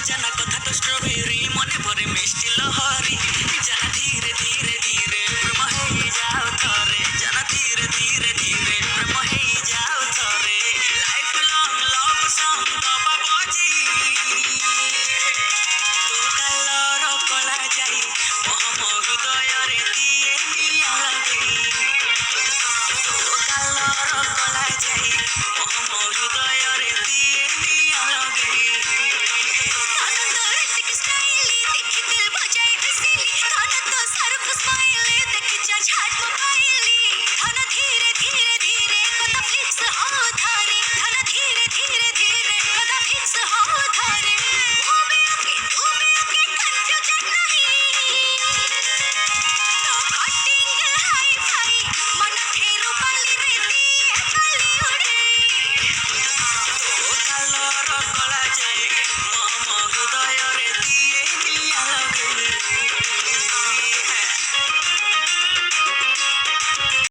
জানা কথা তো স্ট্রবেরি মনে ভরে মিষ্টি লহরি জানা ধীরে ধীরে ধীরে প্রেম হয়ে যাও থরে জানা ধীরে ধীরে ধীরে প্রেম হয়ে যাও থরে লাইফ লং লভ সং দবা বজি ତୋ ଗାଲର କଳା ଯାଇ ମୋ ହୃଦୟରେ ଦିଏ ନିଆଁ ଲଗେଇ ତୋ ଗାଲର କଳା ଯାଇ ମୋ ହୃଦୟରେ ଦିଏ ନିଆଁ ଲଗେଇ କାନ ତ ରିତିକ ଷ୍ଟାଇଲି ଦେଖି ଦିଲ ବଜାଇ ହସିଲି କାନ ତ ଶାହରୁଖ ସ୍ମାଇଲି ଦେଖି ଯା ଝାଟ ମୋବାଇଲି ଧନ ଧୀରେ ଧୀରେ ଧୀରେ କଥା ଫିକ୍ସ हो धारे धन धीरे धीरे धीरे कदा फिक्स हो धारे वो भी आके तू भी आके कंफ्यूजन नहीं तो कटिंग हाई फाई मन ठेरू बाली रे दिए बाली उड़े तो गालर